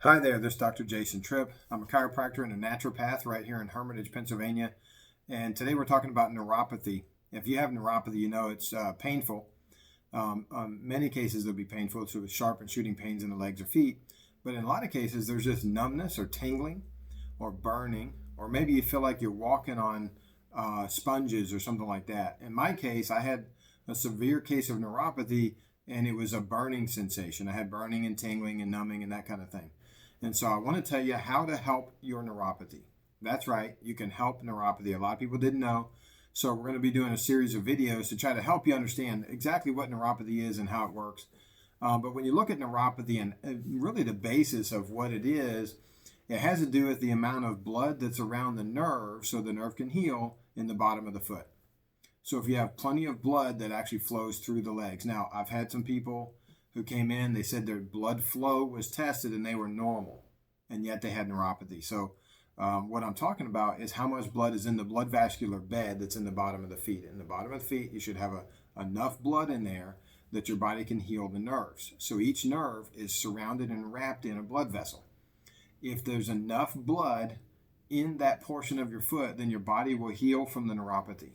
Hi there, this is Dr. Jason Tripp. I'm a chiropractor and a naturopath right here in Hermitage, Pennsylvania. And today we're talking about neuropathy. If you have neuropathy, you know it's painful. Many cases it'll be painful, so with sharp and shooting pains in the legs or feet. But in a lot of cases, there's just numbness or tingling or burning, or maybe you feel like you're walking on sponges or something like that. In my case, I had a severe case of neuropathy and it was a burning sensation. I had burning and tingling and numbing and that kind of thing. And so I want to tell you how to help your neuropathy. That's right, you can help neuropathy. A lot of people didn't know. So we're going to be doing a series of videos to try to help you understand exactly what neuropathy is and how it works. But when you look at neuropathy and really the basis of what it is, it has to do with the amount of blood that's around the nerve so the nerve can heal in the bottom of the foot. So if you have plenty of blood that actually flows through the legs. Now, I've had some people who came in, they said their blood flow was tested and they were normal, and yet they had neuropathy. So what I'm talking about is how much blood is in the blood vascular bed that's in the bottom of the feet. In the bottom of the feet, you should have enough blood in there that your body can heal the nerves. So each nerve is surrounded and wrapped in a blood vessel. If there's enough blood in that portion of your foot, then your body will heal from the neuropathy.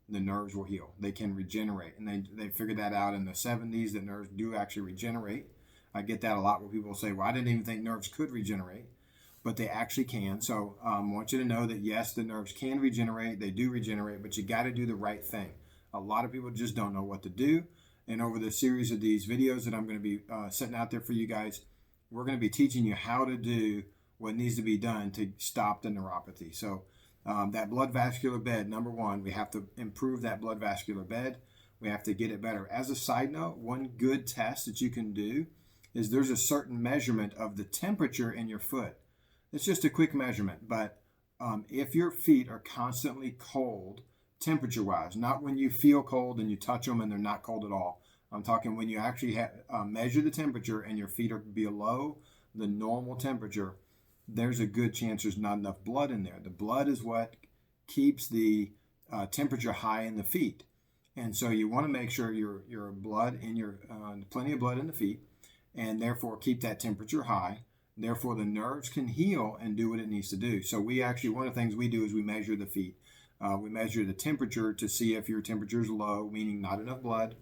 The nerves will heal. They can regenerate. And they figured that out in the 70s that nerves do actually regenerate. I get that a lot where people say, well, I didn't even think nerves could regenerate, but they actually can. So I want you to know that yes, the nerves can regenerate. They do regenerate, but you got to do the right thing. A lot of people just don't know what to do. And over the series of these videos that I'm going to be setting out there for you guys, we're going to be teaching you how to do what needs to be done to stop the neuropathy. So that blood vascular bed, number one, we have to improve that blood vascular bed. We have to get it better. As a side note, one good test that you can do is there's a certain measurement of the temperature in your foot. It's just a quick measurement, but if your feet are constantly cold, temperature-wise, not when you feel cold and you touch them and they're not cold at all. I'm talking when you actually measure the temperature and your feet are below the normal temperature, there's a good chance there's not enough blood in there. The blood is what keeps the temperature high in the feet. And so you want to make sure your blood in your plenty of blood in the feet, and therefore keep that temperature high. Therefore, the nerves can heal and do what it needs to do. So we actually, one of the things we do is we measure the feet. We measure the temperature to see if your temperature is low, meaning not enough blood,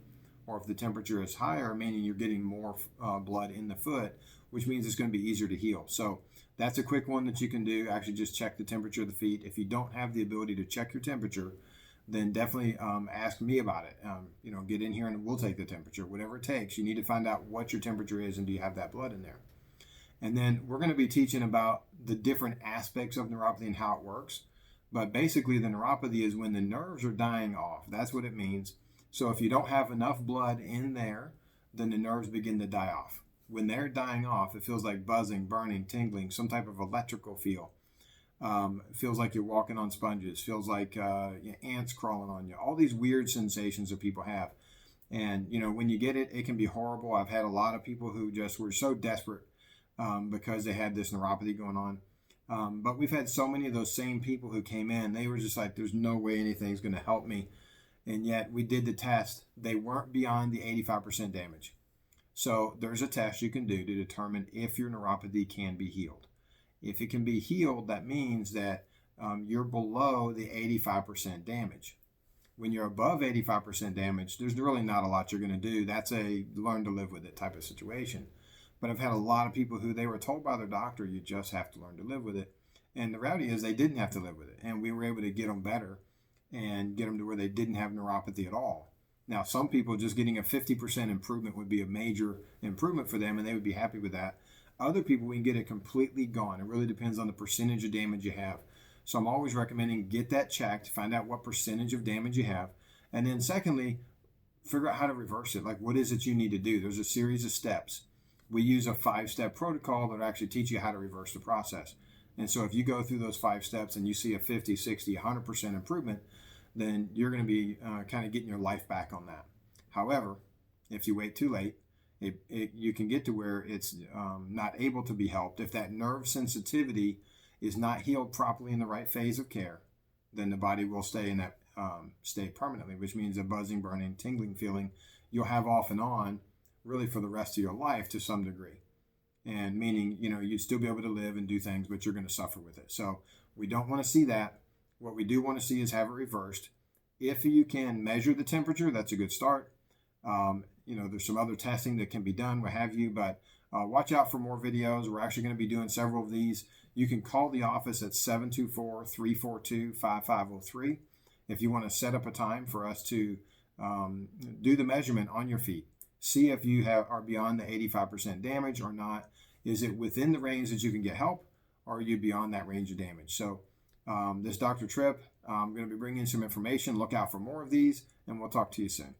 or if the temperature is higher, meaning you're getting more blood in the foot, which means it's going to be easier to heal. So that's a quick one that you can do. Actually, just check the temperature of the feet. If you don't have the ability to check your temperature, then definitely ask me about it. Get in here and we'll take the temperature, whatever it takes. You need to find out what your temperature is and do you have that blood in there. And then we're going to be teaching about the different aspects of neuropathy and how it works. But basically, the neuropathy is when the nerves are dying off. That's what it means. So if you don't have enough blood in there, then the nerves begin to die off. When they're dying off, it feels like buzzing, burning, tingling, some type of electrical feel. Feels like you're walking on sponges. Feels like ants crawling on you. All these weird sensations that people have. And, when you get it, it can be horrible. I've had a lot of people who just were so desperate because they had this neuropathy going on. But we've had so many of those same people who came in. They were just like, there's no way anything's going to help me. And yet we did the test. They weren't beyond the 85% damage. So there's a test you can do to determine if your neuropathy can be healed. If it can be healed, that means that you're below the 85% damage. When you're above 85% damage, there's really not a lot you're going to do. That's a learn to live with it type of situation. But I've had a lot of people who they were told by their doctor, you just have to learn to live with it. And the reality is they didn't have to live with it. And we were able to get them better and get them to where they didn't have neuropathy at all. Now, some people just getting a 50% improvement would be a major improvement for them and they would be happy with that. Other people, we can get it completely gone. It really depends on the percentage of damage you have. So I'm always recommending get that checked, find out what percentage of damage you have. And then secondly, figure out how to reverse it. Like what is it you need to do? There's a series of steps. We use a 5-step protocol that actually teach you how to reverse the process. And so if you go through those 5 steps and you see a 50, 60, 100% improvement, then you're going to be kind of getting your life back on that. However, if you wait too late, you can get to where it's not able to be helped. If that nerve sensitivity is not healed properly in the right phase of care, then the body will stay in that state permanently, which means a buzzing, burning, tingling feeling you'll have off and on really for the rest of your life to some degree. and meaning, you'd still be able to live and do things, but you're going to suffer with it. So we don't want to see that. What we do want to see is have it reversed. If you can measure the temperature, that's a good start. There's some other testing that can be done, what have you, but watch out for more videos. We're actually going to be doing several of these. You can call the office at 724-342-5503 if you want to set up a time for us to do the measurement on your feet. See if you are beyond the 85% damage or not. Is it within the range that you can get help, or are you beyond that range of damage? So this Dr. Tripp, I'm going to be bringing some information. Look out for more of these, and we'll talk to you soon.